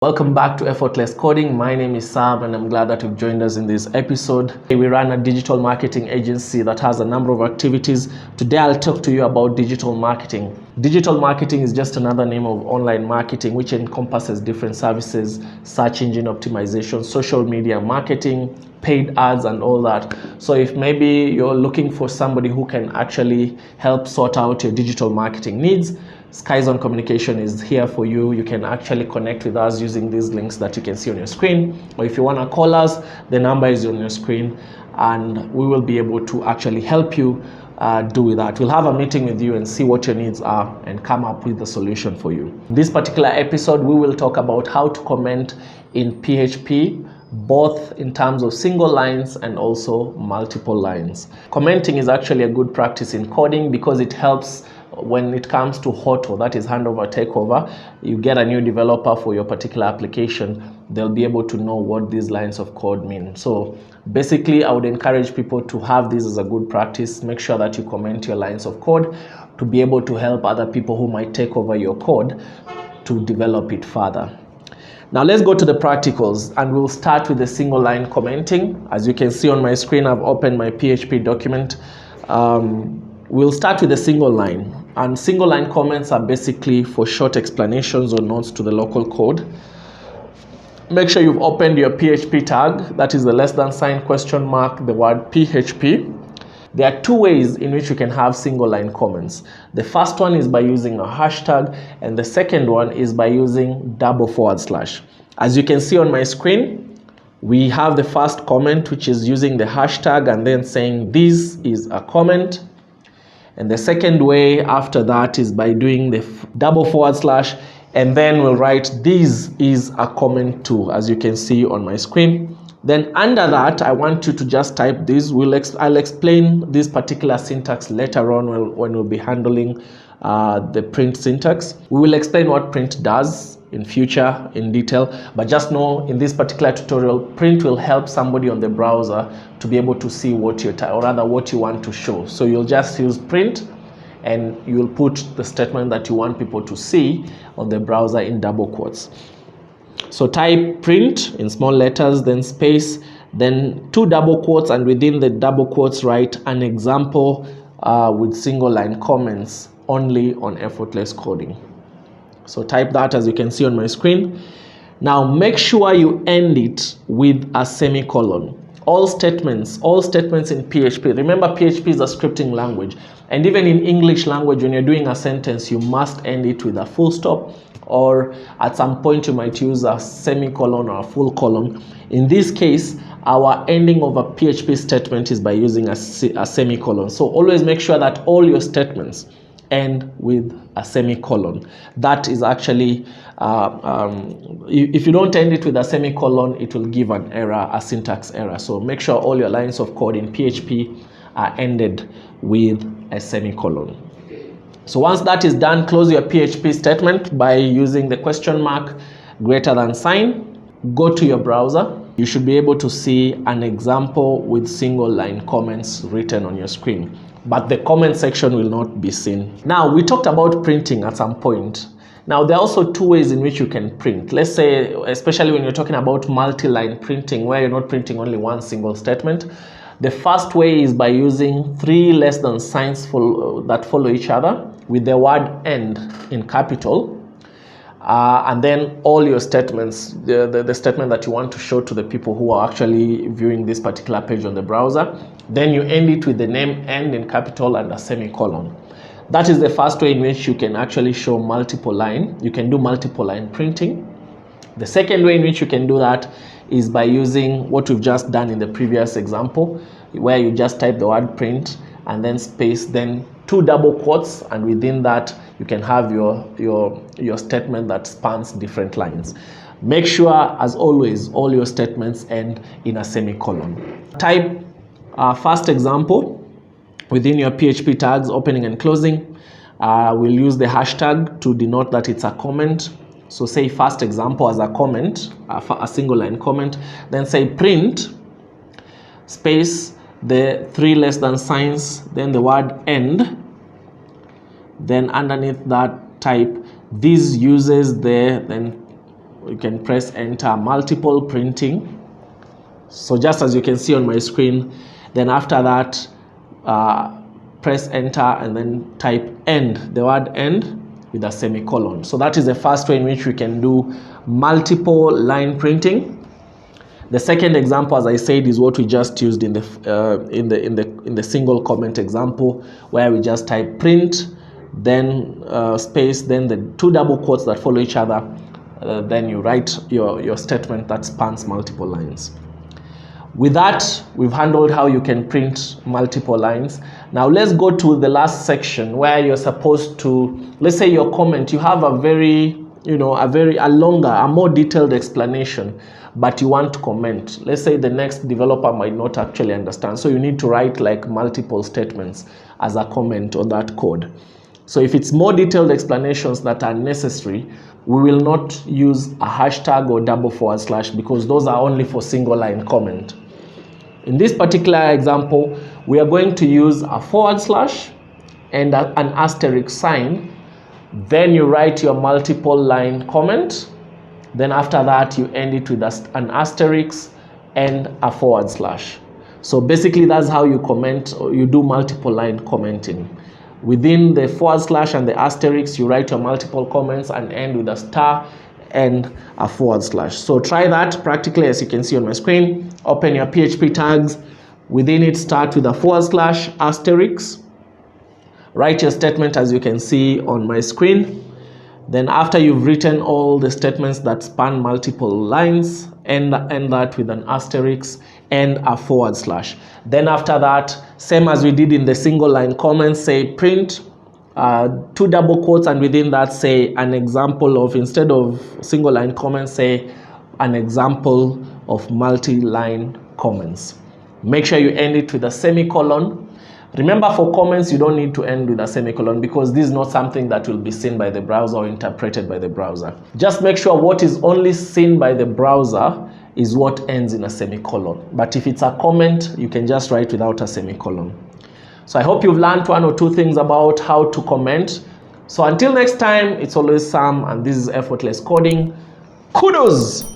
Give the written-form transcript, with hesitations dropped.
Welcome back to Effortless Coding. My name is Sam and I'm glad that you've joined us in this episode. We run a digital marketing agency that has a number of activities. Today I'll talk to you about digital marketing. Digital marketing is just another name of online marketing which encompasses different services, search engine optimization, social media marketing, paid ads and all that. So if maybe you're looking for somebody who can actually help sort out your digital marketing needs, Skyzone Communication is here for you. You can actually connect with us using these links that you can see on your screen. Or if you want to call us, the number is on your screen and we will be able to actually help you do that. We'll have a meeting with you and see what your needs are and come up with the solution for you. In this particular episode, we will talk about how to comment in PHP, both in terms of single lines and also multiple lines. Commenting is actually a good practice in coding because it helps when it comes to HOTO, that is handover takeover. You get a new developer for your particular application, they'll be able to know what these lines of code mean. So basically I would encourage people to have this as a good practice. Make sure that you comment your lines of code to be able to help other people who might take over your code to develop it further. Now let's go to the practicals and we'll start with the single line commenting. As you can see on my screen, I've opened my PHP document. We'll start with a single line, and single line comments are basically for short explanations or notes to the local code. Make sure you've opened your PHP tag, that is the less than sign question mark, the word PHP. There are two ways in which you can have single line comments. The first one is by using a hashtag and the second one is by using // As you can see on my screen, we have the first comment which is using the hashtag and then saying this is a comment. And the second way after that is by doing the // and then we'll write this is a comment too, as you can see on my screen. Then under that, I want you to just type this. I'll explain this particular syntax later on when we'll be handling the print syntax. We will explain what print does in future in detail, but just know in this particular tutorial, print will help somebody on the browser to be able to see what you want to show. So you'll just use print and you'll put the statement that you want people to see on the browser in double quotes. So type print in small letters, then space, then two double quotes, and within the double quotes write an example with single line comments only on Effortless Coding. So type that as you can see on my screen. Now make sure you end it with a semicolon. All statements in PHP, remember PHP is a scripting language, and even in English language when you're doing a sentence you must end it with a full stop, or at some point you might use a semicolon or a full colon. In this case, our ending of a PHP statement is by using a semicolon. So always make sure that all your statements end with a semicolon. That is actually, if you don't end it with a semicolon, it will give an error, a syntax error. So make sure all your lines of code in PHP are ended with a semicolon. So once that is done, close your PHP statement by using the question mark greater than sign. Go to your browser. You should be able to see an example with single line comments written on your screen, but the comment section will not be seen. Now, we talked about printing at some point. Now, there are also two ways in which you can print. Let's say, especially when you're talking about multi-line printing, where you're not printing only one single statement. The first way is by using three less than signs that follow each other with the word end in capital. And then all your statements, the statement that you want to show to the people who are actually viewing this particular page on the browser, then you end it with the name end in capital and a semicolon. That is the first way in which you can actually show multiple line. You can do multiple line printing. The second way in which you can do that is by using what we've just done in the previous example, where you just type the word print and then space, then two double quotes, and within that you can have your statement that spans different lines. Make sure, as always, all your statements end in a semicolon. Type first example within your PHP tags, opening and closing. We'll use the hashtag to denote that it's a comment. So say first example as a comment, a single line comment, then say print, space, the three less than signs, then the word end, then underneath that type this uses the, then you can press enter. Multiple printing. So just as you can see on my screen, then after that, press enter and then type end, the word end with a semicolon. So that is the first way in which we can do multiple line printing. The second example, as I said, is what we just used in the single comment example, where we just type print, then space, then the two double quotes that follow each other. Then you write your statement that spans multiple lines. With that, we've handled how you can print multiple lines. Now let's go to the last section where you're supposed to, let's say your comment, you have a very, a longer, a more detailed explanation, but you want to comment. Let's say the next developer might not actually understand. So you need to write like multiple statements as a comment on that code. So if it's more detailed explanations that are necessary, we will not use a hashtag or // because those are only for single line comment. In this particular example, we are going to use a / and an asterisk sign. Then you write your multiple line comment. Then after that, you end it with an asterisk and a /. So basically, that's how you comment, or you do multiple line commenting. Within the / and the asterisk, you write your multiple comments and end with a star and a /. So try that practically, as you can see on my screen. Open your PHP tags. Within it, start with a / asterisk. Write your statement as you can see on my screen. Then after you've written all the statements that span multiple lines, end that with an asterisk and a /. Then after that, same as we did in the single line comments, say print, two double quotes, and within that say an example of, instead of single line comments, say an example of multi-line comments. Make sure you end it with a semicolon. Remember, for comments, you don't need to end with a semicolon because this is not something that will be seen by the browser or interpreted by the browser. Just make sure what is only seen by the browser is what ends in a semicolon. But if it's a comment, you can just write without a semicolon. So I hope you've learned one or two things about how to comment. So until next time, it's always Sam, and this is Effortless Coding. Kudos!